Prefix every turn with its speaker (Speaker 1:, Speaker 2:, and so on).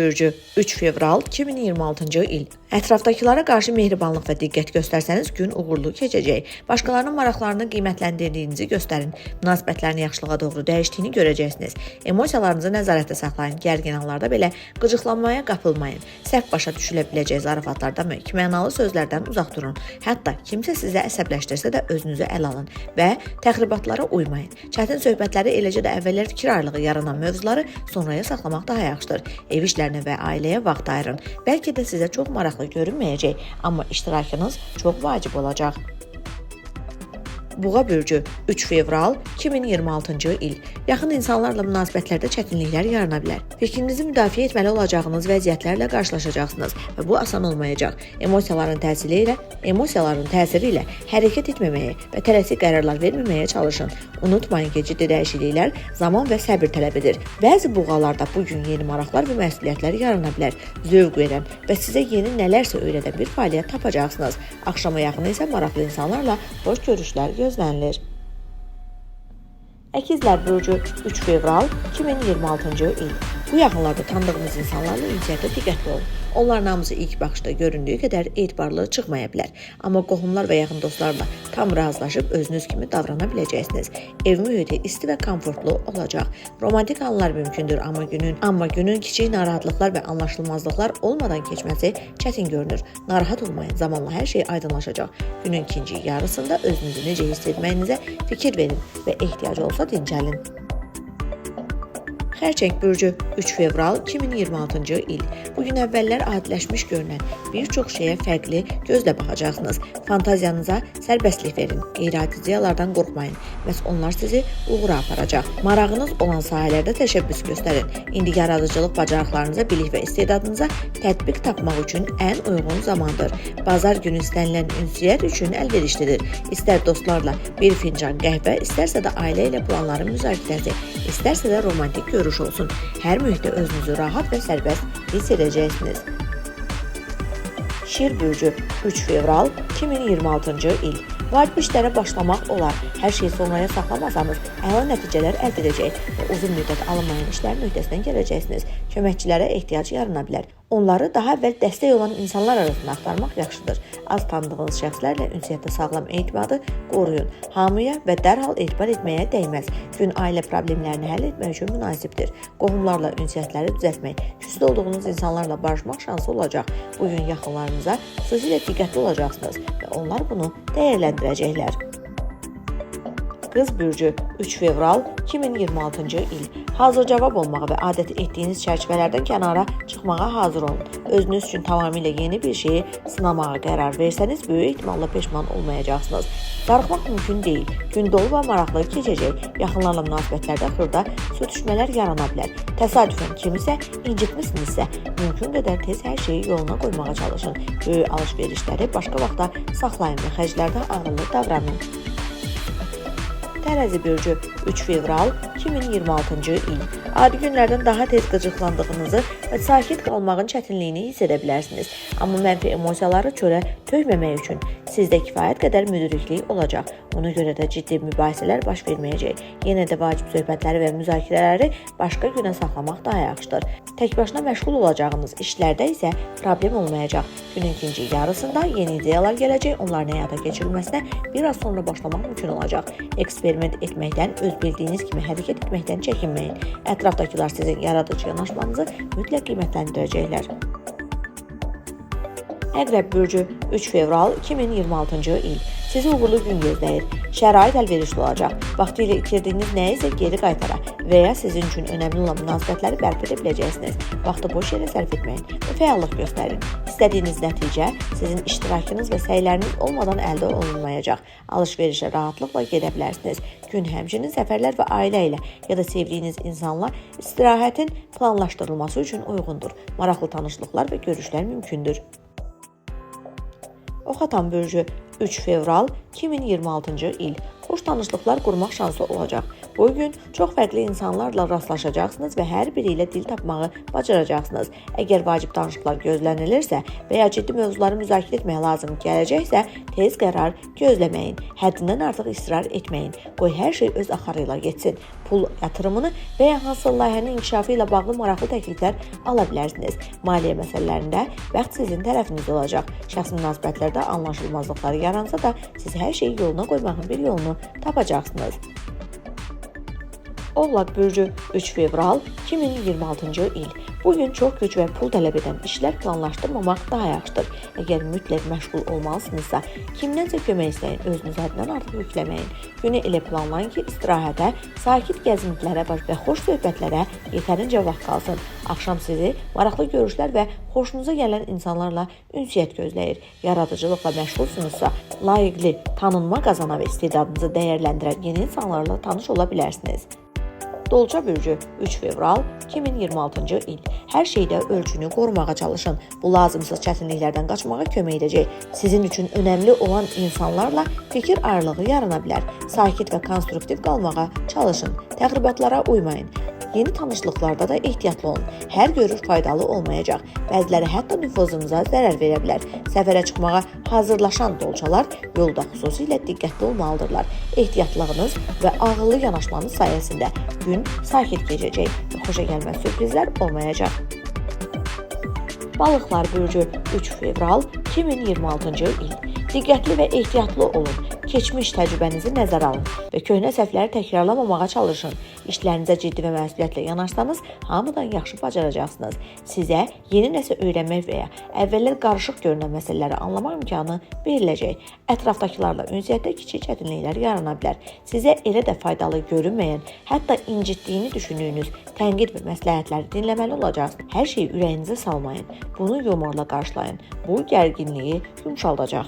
Speaker 1: bürcü 3 fevral 2026-cı il. Ətrafdakılara qarşı mehribanlıq və diqqət göstərsəniz gün uğurlu keçəcək. Başqalarının maraqlarını qiymətləndirdiyinizi göstərin. Münasibətlərin yaxşılığa doğru dəyişdiyini görəcəksiniz. Emosiyalarınızı nəzarətdə saxlayın. Gərgin anlarda belə qıcıqlanmaya qapılmayın. Səhv başa düşülə biləcək zarafatlardan və ikimənalı sözlərdən uzaq durun. Hətta kimsə sizə əsəbləşdirsə də özünüzü əl alın və təxribatlara uymayın. Çətin söhbətləri, eləcə də əvvəllər fikir ayrılığı yaranan mövzuları sonraya saxlamaq daha yaxşıdır. Ev işlərinə və ailəyə vaxt ayırın. Bəlkə də sizə çox maraqlı görünməyəcək, amma iştirakınız çox vacib olacaq. Buğa bürcü 3 fevral 2026-cı il. Yaxın insanlarla münasibətlərdə çətinliklər yarana bilər. Fikrinizi müdafiə etməli olacağınız vəziyyətlərlə qarşılaşacaqsınız və bu asan olmayacaq. Emosiyaların təsiri ilə hərəkət etməməyə və tələsik qərarlar verməməyə çalışın. Unutmayın ki, ciddi dəyişikliklər zaman və səbir tələb edir. Bəzi buğalarda bugün yeni maraqlar və məsuliyyətlər yarana bilər. Zövq verən və sizə yeni nələrsə öyrədən bir fəaliyyət tapacaqsınız. Axşama yaxın isə maraqlı insanlarla xoş görüşlər gözlənilir. Əkizlər bürcü 3 fevral 2026-cı il. Bu yaxınlarda tanıdığınız insanlarla ünsiyyətdə diqqətli olun. Onların hamısı ilk baxışda göründüyü qədər etibarlı çıxmaya bilər. Amma qohumlar və yaxın dostlarla tam razılaşıb özünüz kimi davrana biləcəksiniz. Ev mühiti isti və komfortlu olacaq. Romantik anlar mümkündür, amma günün kiçik narahatlıqlar və anlaşılmazlıqlar olmadan keçməsi çətin görünür. Narahat olmayın, zamanla hər şey aydınlaşacaq. Günün ikinci yarısında özünüzü necə hiss etməyinizə fikir verin və ehtiyacı olsa dincəlin. Xərçəng bürcü 3 fevral 2026-cı il. Bugün əvvəllər adiləşmiş görünən bir çox şeyə fərqli gözlə baxacaqsınız. Fantaziyanıza sərbəstlik verin. Qeyri-adi ziyalardan qorxmayın. Məhz onlar sizi uğura aparacaq. Marağınız olan sahələrdə təşəbbüs göstərin. İndi yaradıcılıq bacarıqlarınıza, bilik və istedadınıza tətbiq tapmaq üçün ən uyğun zamandır. Bazar günü istənilən ünsiyyət üçün əlverişlidir. İstər dostlarla bir fincan qəhvə, istərsə də ailə ilə planların müzakirəsi, istərsə də romantik görüş olsun. Hər mühitdə özünüzü rahat və sərbəst hiss edəcəksiniz. Şir bürcü 3 fevral 2026-cı il. Vacib işlərə başlamaq olar. Hər şeyi sonraya saxlamasanız, əla nəticələr əldə edəcək və uzun müddət alınmayan işlərin öhdəsindən gələcəksiniz. Köməkçilərə ehtiyac yarana bilər. Onları daha əvvəl dəstək olan insanlar arasında axtarmaq yaxşıdır. Az tanıdığınız şəxslərlə ünsiyyətdə sağlam etibadı qoruyun. Hamıya və dərhal etibar etməyə dəyməz. Gün ailə problemlərini həll etmək üçün münasibdir. Qohumlarla ünsiyyətləri düzəltmək, küsdə olduğunuz insanlarla barışmaq şansı olacaq. Bugün yaxınlarınıza xüsusilə diqqətli olacaqsınız və onlar bunu dəyərləndirəcəklər. Qız bürcü 3 fevral 2026-cı il. Hazır cavab olmağa və adət etdiyiniz çərçivələrdən kənara çıxmağa hazır olun. Özünüz üçün tamamilə yeni bir şeyi sınamağa qərar versəniz, böyük ehtimalla peşman olmayacaqsınız. Darıxmaq mümkün deyil. Gün dolu və maraqlı keçəcək. Yaxınlarla münasibətlərdə xırda sürtüşmələr yarana bilər. Təsadüfən kimisə incitmisinizsə, mümkün qədər tez hər şeyi yoluna qoymağa çalışın. Böyük alış-verişləri başqa vaxta saxlayın və xərclərdə ağıllı davranın. Tərəzi bürcü 3 fevral 2026-cı il. Adi günlərdən daha tez qıcıqlandığınızı və sakit qalmağın çətinliyini hiss edə bilərsiniz. Amma mənfi emosiyaları çölə tökməmək üçün sizdə kifayət qədər müdriklik olacaq. Ona görə də ciddi mübahisələr baş verməyəcək. Yenə də vacib söhbətləri və müzakirələri başqa günə saxlamaq daha yaxşıdır. Tək başına məşğul olacağınız işlərdə isə problem olmayacaq. Günün ikinci yarısında yeni ideyalar gələcək, onların həyata keçirilməsinə bir az sonra başlamaq mümkün olacaq. Eksperiment etməkdən, öz bildiyiniz kimi hərəkət etməkdən çəkinməyin. Ətrafdakılar sizin yaradıcı yanaşmanızı mütləq qiymətləndirəcəklər. Əqrəb bürcü 3 fevral 2026-cı il. Sizi uğurlu gün gözləyir. Şərait əlverişli olacaq. Vaxtilə itirdiyiniz nəyisə geri qaytara və ya sizin üçün önəmli olan münasibətləri bərpa edə biləcəksiniz. Vaxtı boş yerə sərf etməyin və fəallıq göstərin. İstədiyiniz nəticə sizin iştirakınız və səyləriniz olmadan əldə olunmayacaq. Alış-verişə rahatlıqla gedə bilərsiniz. Gün həmçinin səfərlər və ailə ilə ya da sevdiyiniz insanla istirahətin planlaşdırılması üçün uyğundur. Maraqlı tanışlıqlar və görüşlər mümkündür. Oxatan bürcü 3 fevral 2026-cı il. Xoş tanışlıqlar qurmaq şansı olacaq. Bu gün çox fərqli insanlarla rastlaşacaqsınız və hər biri ilə dil tapmağı bacaracaqsınız. Əgər vacib danışıqlar gözlənilirsə və ya ciddi mövzuları müzakirə etmək lazım gələcəksə, tez qərar gözləməyin. Həddindən artıq israr etməyin. Qoy hər şey öz axarı ilə getsin. Pul yatırımını və ya hansısa layihənin inkişafı ilə bağlı maraqlı təkliflər ala bilərsiniz. Maliyyə məsələlərində bəxt sizin tərəfinizdə olacaq. Şəxsi münasibətlərdə anlaşılmazlıqlar yaransa da siz hər şeyi yoluna qoymağın bir yolunu tapacaqsınız. Oğlaq Bürcü 3 fevral 2026-cı il. Bugün çox güc və pul tələb edən işlər planlaşdırmamaq daha yaxşıdır. Əgər mütləq məşğul olmalısınızsa, kimdənsə kömək istəyin, özünüzü həddindən artıq yükləməyin. Günü elə planlayın ki, istirahətə, sakit gəzintilərə və xoş söhbətlərə yetərincə vaxt qalsın. Axşam sizi maraqlı görüşlər və xoşunuza gələn insanlarla ünsiyyət gözləyir. Yaradıcılıqla məşğulsunuzsa, layiqli tanınma qazana və istedadınızı dəyərləndirən yeni insanlarla tanış ola bilərsiniz. Dolça Bürcü 3 fevral 2026-cı il. Hər şeydə ölçünü qorumağa çalışın. Bu lazımsız çətinliklərdən qaçmağa kömək edəcək. Sizin üçün önəmli olan insanlarla fikir ayrılığı yarana bilər. Sakit və konstruktiv qalmağa çalışın. Təxribatlara uymayın. Yeni tanışlıqlarda da ehtiyatlı olun. Hər görüş faydalı olmayacaq. Bəziləri hətta nüfuzunuza zərər verə bilər. Səfərə çıxmağa hazırlaşan dolçalar yolda xüsusilə diqqətli olmalıdırlar. Ehtiyatlığınız və ağıllı yanaşmanız sayəsində gün sakit keçəcək və xoşagəlməz sürprizlər olmayacaq. Balıqlar Bürcü 3 fevral 2026-cı il. Diqqətli və ehtiyatlı olun. Keçmiş təcrübənizi nəzərə alın və köhnə səhvləri təkrarlamamağa çalışın. İşlərinizə ciddi və məsuliyyətlə yanaşsanız, hamıdan yaxşı bacaracaqsınız. Sizə yeni nəsə öyrənmək və ya əvvəllər qarışıq görünən məsələləri anlamaq imkanı veriləcək. Ətrafdakılarla ünsiyyətdə kiçik çətinliklər yarana bilər. Sizə elə də faydalı görünməyən, hətta incitdiyini düşündüyünüz tənqid və məsləhətləri dinləməli olacaqsınız. Hər şeyi ürəyinizə salmayın. Bunu yumorla qarşılayın. Bu gərginliyi yumşaldacaq.